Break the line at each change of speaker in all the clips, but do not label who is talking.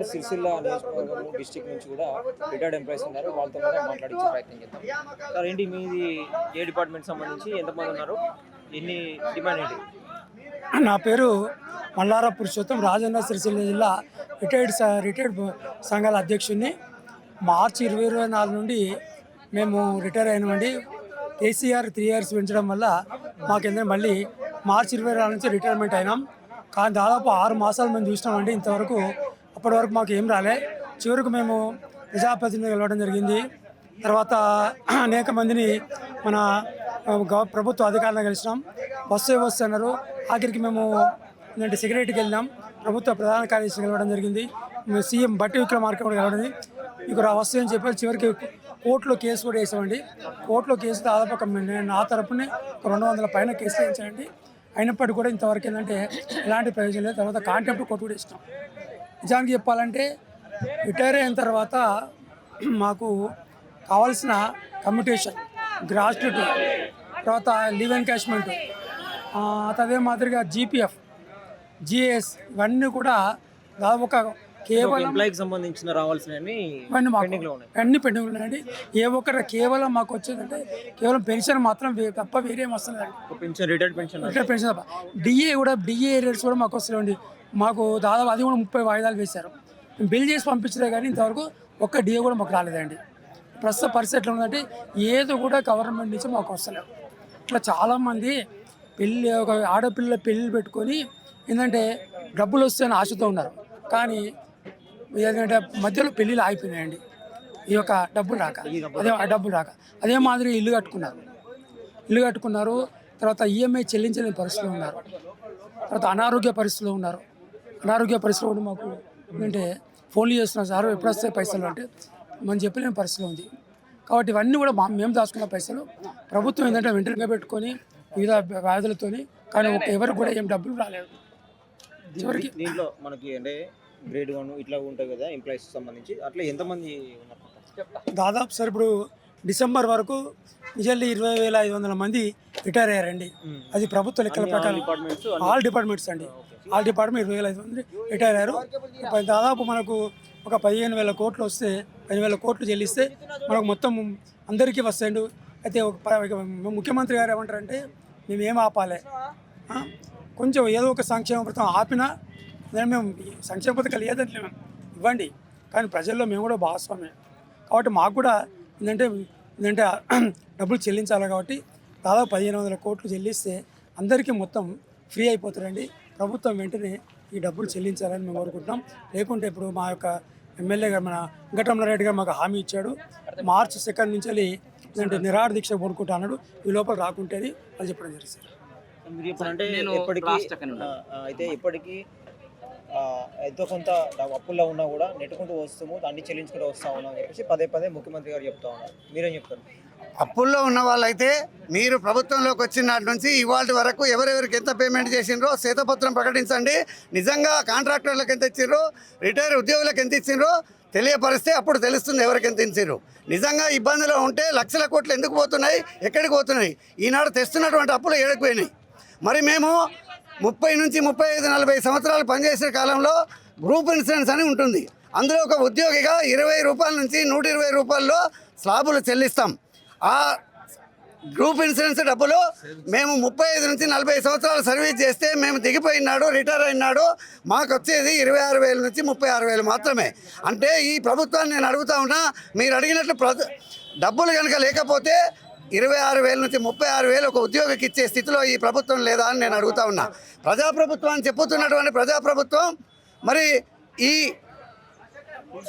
అంటే సిరిసిల్ల నియోజకవర్గం డిస్ట్రిక్ట్ నుంచి కూడా రిటైర్డ్ ఎంప్లాయీస్ ఉన్నారు. వాళ్ళతో కూడా మాట్లాడించే ప్రయత్నం చేద్దాం. సార్ ఏంటి మీది ఏ డిపార్ట్మెంట్ సంబంధించి ఎంతమంది ఉన్నారు, ఎన్ని డిమాండ్ ఏంటి?
నా పేరు మల్లార పురుషోత్తం, రాజన్న సిరిసిల్ల జిల్లా రిటైర్డ్ సంఘాల అధ్యక్షుడిని. మార్చి 2024 నుండి మేము రిటైర్ అయినామండి. కేసీఆర్ 3 ఇయర్స్ పెంచడం వల్ల మాకేంటంటే మళ్ళీ మార్చి 24 నుంచి రిటైర్మెంట్ అయినాం. కానీ దాదాపు 6 మాసాలు మేము చూసినామండి. ఇంతవరకు అప్పటి వరకు మాకు ఏం రాలే. చివరికి మేము ప్రజాప్రతినిధులు కలవడం జరిగింది. తర్వాత అనేక మందిని మన ప్రభుత్వ అధికారులను కలిసినాం. బస్సు అన్నారు. ఆఖరికి మేము ఏంటంటే సెక్రటరీకి వెళ్ళినాం. ప్రభుత్వ ప్రధాన కార్యదర్శి కలవడం జరిగింది. సీఎం బట్టి విక్రమార్క కూడా కలవడం. మీకు వస్తుంది అని చెప్పి చివరికి కోర్టులో కేసు కూడా వేసామండి. కోర్టులో కేసు దాదాపు నా తరపునే 200 పైన కేసు వేయించానండి. అయినప్పటికీ కూడా ఇంతవరకు ఏంటంటే ఎలాంటి ప్రయోజనం లేదు. తర్వాత కాంటెంప్ట్ కోర్టు కూడా ఇస్తాం. నిజానికి చెప్పాలంటే రిటైర్ అయిన తర్వాత మాకు కావాల్సిన కమ్యూటేషన్, గ్రాట్యుటీ, తర్వాత లీవ్ ఎన్కాష్మెంట్, అదే మాదిరిగా జీపీఎఫ్, జిఎస్ ఇవన్నీ కూడా దాదాపు కేవలం
ఎంప్లాయీకి సంబంధించిన రావాల్సినవి
అన్ని పెండింగ్ ఉన్నాయండి. ఏ ఒక్కటి కేవలం మాకు వచ్చేదంటే కేవలం పెన్షన్ మాత్రం తప్ప వేరేం వస్తుందండి. రిటైర్డ్ పెన్షన్ తప్ప. డిఏ రేట్స్ కూడా మాకు వస్తున్నాయండి. మాకు దాదాపు అది కూడా 30 వాయిదాలు వేశారు. మేము బిల్ చేసి పంపించలే కానీ ఇంతవరకు ఒక్క డిఏ కూడా మాకు రాలేదండి. ప్రస్తుత పరిస్థితి ఎట్లా ఉందంటే ఏదో కూడా గవర్నమెంట్ నుంచి మాకు వస్తలేవు. ఇట్లా చాలామంది ఒక ఆడపిల్లల పెళ్ళి పెట్టుకొని ఏంటంటే డబ్బులు వస్తాయని ఆశతో ఉన్నారు. కానీ ఏంటంటే మధ్యలో పెళ్ళిళ్ళు ఆగిపోయినాయండి. ఈ యొక్క డబ్బులు రాక అదే మాదిరి ఇల్లు కట్టుకున్నారు. తర్వాత ఈఎంఐ చెల్లించలేని పరిస్థితిలో ఉన్నారు. తర్వాత అనారోగ్య పరిస్థితిలో ఉన్నారు. కూడా మాకు ఏంటంటే ఫోన్లు చేస్తున్నారు, సార్ ఎప్పుడు వస్తాయి పైసలు అంటే మనం చెప్పలేని పరిస్థితిలో ఉంది. కాబట్టి ఇవన్నీ కూడా మేము దాచుకున్న పైసలు ప్రభుత్వం ఏంటంటే వెంటనే పెట్టుకొని వివిధ వ్యాధులతోని, కానీ ఎవరికి కూడా ఏం డబ్బులు రాలేదు.
చివరికి దీంట్లో మనకి అంటే గ్రేడ్ 1 ఇట్లా ఉంటాయి కదా ఎంప్లాయీస్ సంబంధించి, అట్లా ఎంతమంది ఉన్నారు?
దాదాపు సార్ ఇప్పుడు డిసెంబర్ వరకు నిజాన్ని 20,500 మంది రిటైర్ అయ్యారండి. అది ప్రభుత్వ లెక్కల ప్రకారం ఆల్ డిపార్ట్మెంట్స్ అండి. ఆల్ డిపార్ట్మెంట్ 20,500 రిటైర్ అయ్యారు. దాదాపు మనకు ఒక 15,000 కోట్లు వస్తే 10,000 కోట్లు చెల్లిస్తే మనకు మొత్తం అందరికీ వస్తాయండి. అయితే ముఖ్యమంత్రి గారు ఏమంటారంటే మేమేం ఆపాలి, కొంచెం ఏదో ఒక సంక్షేమ పథకం ఆపినా మేము సంక్షేమ పథకాలు ఏదంటే ఇవ్వండి, కానీ ప్రజల్లో మేము కూడా భాగస్వామ్యం. కాబట్టి మాకు కూడా ఏంటంటే డబ్బులు చెల్లించాలి. కాబట్టి దాదాపు 1,500 కోట్లు చెల్లిస్తే అందరికీ మొత్తం ఫ్రీ అయిపోతారండి. ప్రభుత్వం వెంటనే ఈ డబ్బులు చెల్లించాలని మేము కోరుకుంటున్నాం. లేకుంటే ఇప్పుడు మా యొక్క ఎమ్మెల్యే గారు మన వెంకటరమణారెడ్డి గారు మాకు హామీ ఇచ్చాడు. మార్చి 2 నుంచి ఏంటంటే నిరాహార దీక్ష కోరుకుంటా అన్నాడు. ఈ లోపల రాకుంటేది అది చెప్పడం జరిగింది.
మీరు చెప్పాలంటే అయితే ఇప్పటికీ ఎంతో కొంత అప్పుల్లో ఉన్నా కూడా నెట్టుకుంటూ వస్తాము, అన్ని చెల్లించుకుంటూ వస్తా ఉన్నాం అని చెప్పేసి పదే ముఖ్యమంత్రి గారు చెప్తా ఉన్నారు. మీరేం చెప్తారు?
అప్పుల్లో ఉన్న వాళ్ళైతే మీరు ప్రభుత్వంలోకి వచ్చిన నాటి నుంచి ఇవాళ వరకు ఎవరెవరికి ఎంత పేమెంట్ చేసిండ్రో శ్వేతపత్రం ప్రకటించండి. నిజంగా కాంట్రాక్టర్లకు ఎంత ఇచ్చిండ్రో, రిటైర్ ఉద్యోగులకు ఎంత ఇచ్చిండ్రో తెలియపరిస్తే అప్పుడు తెలుస్తుంది ఎవరికి ఎంత ఇచ్చిండ్రు. నిజంగా ఇబ్బందిలో ఉంటే లక్షల కోట్లు ఎందుకు పోతున్నాయి, ఎక్కడికి పోతున్నాయి? ఈనాడు తెస్తున్నటువంటి అప్పులు ఏడకపోయినాయి. మరి మేము 30 నుంచి 35, 40 సంవత్సరాలు పనిచేసే కాలంలో గ్రూప్ ఇన్సూరెన్స్ అని ఉంటుంది. అందులో ఒక ఉద్యోగిగా 20 రూపాయల నుంచి 120 రూపాయల్లో స్లాబులు చెల్లిస్తాం. ఆ గ్రూప్ ఇన్సూరెన్స్ డబ్బులు మేము 35 నుంచి 40 సంవత్సరాలు సర్వీస్ చేస్తే మేము దిగిపోయినాడు, రిటైర్ అయినాడు, మాకు వచ్చేది 26,000 నుంచి 36,000 మాత్రమే. అంటే ఈ ప్రభుత్వాన్ని నేను అడుగుతా ఉన్నా, మీరు అడిగినట్లు డబ్బులు కనుక లేకపోతే 26,000 నుంచి 36,000 ఒక ఉద్యోగికి ఇచ్చే స్థితిలో ఈ ప్రభుత్వం లేదా అని నేను అడుగుతా ఉన్నా. ప్రజాప్రభుత్వం అని చెప్పుతున్నటువంటి ప్రజాప్రభుత్వం మరి ఈ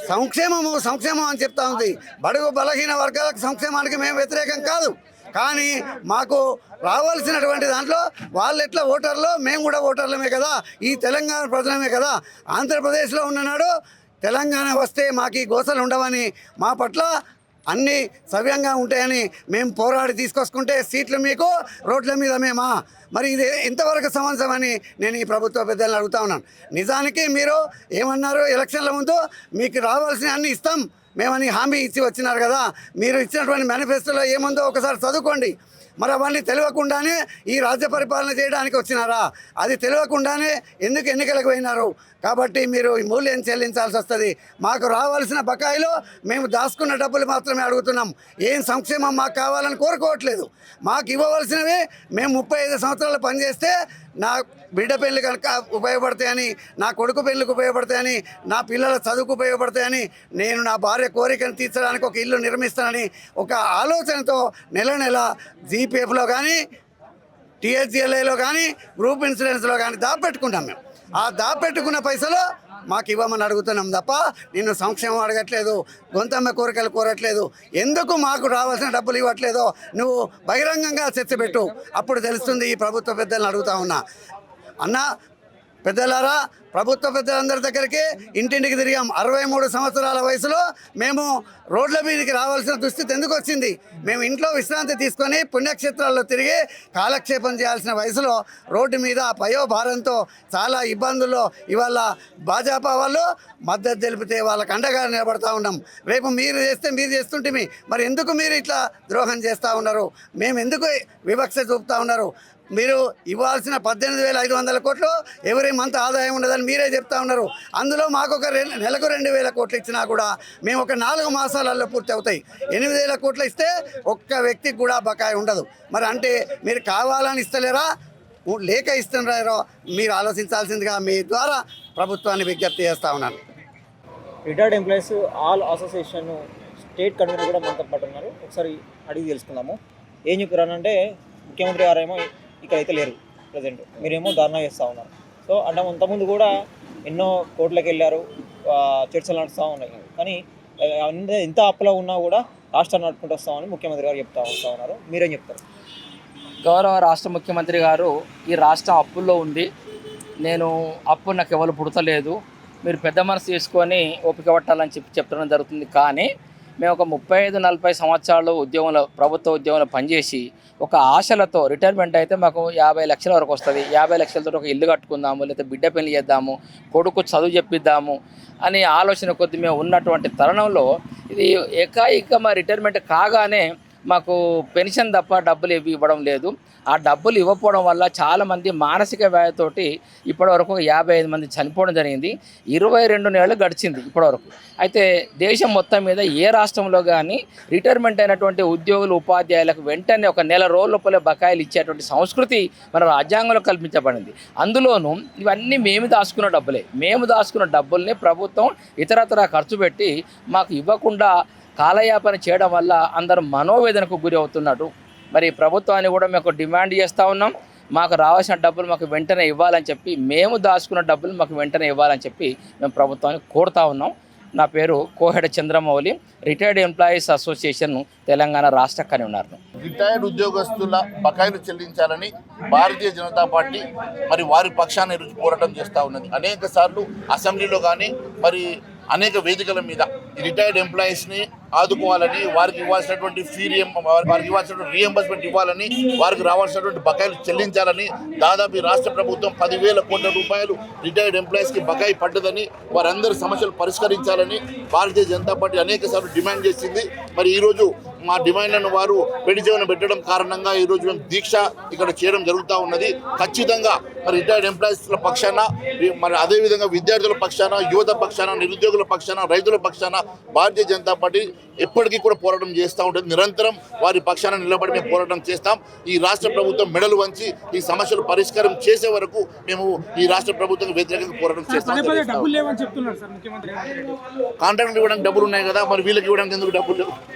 సంక్షేమం అని చెప్తా ఉంది. బడుగు బలహీన వర్గాలకు సంక్షేమానికి మేము వ్యతిరేకం కాదు, కానీ మాకు రావాల్సినటువంటి దాంట్లో వాళ్ళు ఎట్లా ఓటర్లో మేము కూడా ఓటర్లమే కదా, ఈ తెలంగాణ ప్రజలమే కదా. ఆంధ్రప్రదేశ్లో ఉన్ననాడు తెలంగాణ వస్తే మాకు ఈ గోసలు ఉండవని, మా పట్ల అన్నీ సవ్యంగా ఉంటాయని మేము పోరాడి తీసుకొచ్చుకుంటే సీట్లు మీకు, రోడ్ల మీద మేమా? మరి ఇది ఎంతవరకు సమంజసమని నేను ఈ ప్రభుత్వ పెద్దలను అడుగుతా ఉన్నాను. నిజానికి మీరు ఏమన్నారు ఎలక్షన్ల ముందు, మీకు రావాల్సిన అన్నీ ఇస్తాం మేమని హామీ ఇచ్చి వచ్చినారు కదా. మీరు ఇచ్చినటువంటి మేనిఫెస్టోలో ఏముందో ఒకసారి చదువుకోండి. మరి అవన్నీ తెలియకుండానే ఈ రాజ్య పరిపాలన చేయడానికి వచ్చినారా? అది తెలియకుండానే ఎందుకు ఎన్నికలకు పోయినారు? కాబట్టి మీరు ఈ మూల్యం చెల్లించాల్సి వస్తుంది. మాకు రావాల్సిన బకాయిలో మేము దాచుకున్న డబ్బులు మాత్రమే అడుగుతున్నాం. ఏం సంక్షేమం మాకు కావాలని కోరుకోవట్లేదు. మాకు ఇవ్వవలసినవి మేము 35 సంవత్సరాలు పనిచేస్తే నా బిడ్డ పెళ్ళి కనుక ఉపయోగపడతాయని, నా కొడుకు పెళ్ళికి ఉపయోగపడతాయని, నా పిల్లల చదువుకు ఉపయోగపడతాయని, నేను నా భార్య కోరికను తీర్చడానికి ఒక ఇల్లు నిర్మిస్తానని ఒక ఆలోచనతో నెల నెల జీపీఎఫ్లో కానీ టీఎస్జిఎల్ఐలో కానీ గ్రూప్ ఇన్సూరెన్స్లో కానీ దాపెట్టుకుంటాం. మేము ఆ దాపెట్టుకున్న పైసలు మాకు ఇవ్వమని అడుగుతున్నాం తప్ప నిన్ను సంక్షేమం అడగట్లేదు, గొంతమ్మ కోరికలు కోరట్లేదు. ఎందుకు మాకు రావాల్సిన డబ్బులు ఇవ్వట్లేదో నువ్వు బహిరంగంగా చర్చ పెట్టు, అప్పుడు తెలుస్తుంది. ఈ ప్రభుత్వ పెద్దలను అడుగుతా ఉన్నా. అన్న పెద్దలారా, ప్రభుత్వ పెద్దలందరి దగ్గరికి ఇంటింటికి తిరిగాం. 63 సంవత్సరాల వయసులో మేము రోడ్ల మీదకి రావాల్సిన దుస్థితి ఎందుకు వచ్చింది? మేము ఇంట్లో విశ్రాంతి తీసుకొని పుణ్యక్షేత్రాల్లో తిరిగి కాలక్షేపం చేయాల్సిన వయసులో రోడ్డు మీద పయోభారంతో చాలా ఇబ్బందుల్లో ఇవాళ భాజపా వాళ్ళు మద్దతు తెలిపితే వాళ్ళకు అండగా నిలబడతా ఉన్నాం. రేపు మీరు చేస్తే మీరు చేస్తుంటే మరి ఎందుకు మీరు ఇట్లా ద్రోహం చేస్తూ ఉన్నారు? మేము ఎందుకు వివక్ష చూపుతూ ఉన్నారు? మీరు ఇవ్వాల్సిన 18,500 కోట్లు ఎవరి మంత్ ఆదాయం ఉండదని మీరే చెప్తా ఉన్నారు. అందులో మాకు ఒక నెలకు 2,000 కోట్లు ఇచ్చినా కూడా మేము ఒక 4 మాసాలలో పూర్తి అవుతాయి. 8,000 కోట్లు ఇస్తే ఒక్క వ్యక్తికి కూడా బకాయి ఉండదు. మరి అంటే మీరు కావాలని ఇస్తలేరా, లేక ఇస్తున్నారో మీరు ఆలోచించాల్సిందిగా మీ ద్వారా ప్రభుత్వాన్ని విజ్ఞప్తి చేస్తూ ఉన్నాను.
Retired employees all association state convener కూడా మనతో పాటు ఉన్నారు. ఒకసారి అడిగి తెలుసుకుందాము. ఏం చెప్పారనంటే ముఖ్యమంత్రి గారేమో ఇక్కడైతే లేరు ప్రజెంట్, మీరేమో ధర్నా చేస్తూ ఉన్నారు. సో అంటే అంతకుముందు కూడా ఎన్నో కోర్టులకు వెళ్ళారు, చర్చలు నడుస్తూ ఉన్నాయి. కానీ ఇంత అప్పులో ఉన్నా కూడా రాష్ట్రాన్ని నడుపుకుంటూ వస్తామని ముఖ్యమంత్రి గారు వస్తూ ఉన్నారు. మీరేం చెప్తారు?
గౌరవ రాష్ట్ర ముఖ్యమంత్రి గారు ఈ రాష్ట్రం అప్పుల్లో ఉంది, నేను అప్పు నాకు ఎవరు పుడతలేదు, మీరు పెద్ద మనసు తీసుకొని ఓపిక పట్టాలని చెప్పడం జరుగుతుంది. కానీ మేము ఒక 35-40 సంవత్సరాలు ప్రభుత్వ ఉద్యోగంలో పనిచేసి ఒక ఆశలతో రిటైర్మెంట్ అయితే మాకు 50 లక్షల వరకు వస్తుంది, 50 లక్షలతో ఒక ఇల్లు కట్టుకుందాము, లేకపోతే బిడ్డ పెళ్లి చేద్దాము, కొడుకు చదువు చెప్పిద్దాము అని ఆలోచన కొద్ది మేము ఉన్నటువంటి తరుణంలో ఇది ఏకాయిక మా రిటైర్మెంట్ కాగానే మాకు పెన్షన్ తప్ప డబ్బులు ఇవ్వడం లేదు. ఆ డబ్బులు ఇవ్వకపోవడం వల్ల చాలామంది మానసిక వ్యాధితోటి ఇప్పటివరకు 55 మంది చనిపోవడం జరిగింది. 22 నెలలు గడిచింది ఇప్పటివరకు. అయితే దేశం మొత్తం మీద ఏ రాష్ట్రంలో కానీ రిటైర్మెంట్ అయినటువంటి ఉద్యోగులు ఉపాధ్యాయులకు వెంటనే ఒక నెల రోజుల లోపలే బకాయిలు ఇచ్చేటువంటి సంస్కృతి మన రాజ్యాంగంలో కల్పించబడింది. అందులోనూ ఇవన్నీ మేము దాచుకున్న డబ్బులే. మేము దాచుకున్న డబ్బుల్ని ప్రభుత్వం ఇతరత్రా ఖర్చు పెట్టి మాకు ఇవ్వకుండా కాలయాపన చేయడం వల్ల అందరూ మనోవేదనకు గురి అవుతున్నట్టు. మరి ప్రభుత్వాన్ని కూడా మేము డిమాండ్ చేస్తూ ఉన్నాం, మాకు రావాల్సిన డబ్బులు మాకు వెంటనే ఇవ్వాలని చెప్పి, మేము దాచుకున్న డబ్బులు మాకు వెంటనే ఇవ్వాలని చెప్పి మేము ప్రభుత్వాన్ని కోరుతా ఉన్నాం. నా పేరు Koheda Chandramouli, retired employees association Telangana రాష్ట్ర కన్వీనర్.
రిటైర్డ్ ఉద్యోగస్తుల బకాయిలు చెల్లించాలని భారతీయ జనతా పార్టీ మరి వారి పక్షాన్ని పోరాటం చేస్తూ ఉన్నది. అనేక సార్లు అసెంబ్లీలో కానీ మరి అనేక వేదికల మీద రిటైర్డ్ ఎంప్లాయీస్ని ఆదుకోవాలని, వారికి ఇవ్వాల్సినటువంటి వారికి ఇవ్వాల్సినటువంటి రీఎంబర్స్మెంట్ ఇవ్వాలని, వారికి రావాల్సినటువంటి బకాయిలు చెల్లించాలని దాదాపు రాష్ట్ర ప్రభుత్వం 10,000 కోట్ల రూపాయలు రిటైర్డ్ ఎంప్లాయీస్కి బకాయి పడ్డదని, వారందరి సమస్యలు పరిష్కరించాలని భారతీయ జనతా పార్టీ అనేక సార్లు డిమాండ్ చేసింది. మరి ఈరోజు మా డిమాండ్లను వారు పెడిచేవన పెట్టడం కారణంగా ఈరోజు మేము దీక్ష ఇక్కడ చేయడం జరుగుతూ ఉన్నది. ఖచ్చితంగా మరి రిటైర్డ్ ఎంప్లాయీస్ల పక్షాన, మరి అదేవిధంగా విద్యార్థుల పక్షాన, యువత పక్షాన, నిరుద్యోగుల పక్షాన, రైతుల పక్షాన భారతీయ జనతా పార్టీ ఎప్పటికీ కూడా పోరాటం చేస్తూ ఉంటుంది. నిరంతరం వారి పక్షాన నిలబడి మేము పోరాటం చేస్తాం. ఈ రాష్ట్ర ప్రభుత్వం మెడలు వంచి ఈ సమస్యలు పరిష్కారం చేసే వరకు మేము ఈ రాష్ట్ర ప్రభుత్వం వ్యతిరేకంగా పోరాటం చేస్తాం. కాంట్రాక్ట్లు ఇవ్వడానికి డబ్బులు ఉన్నాయి కదా, మరి వీళ్ళకి ఇవ్వడానికి ఎందుకు డబ్బులు లేవు?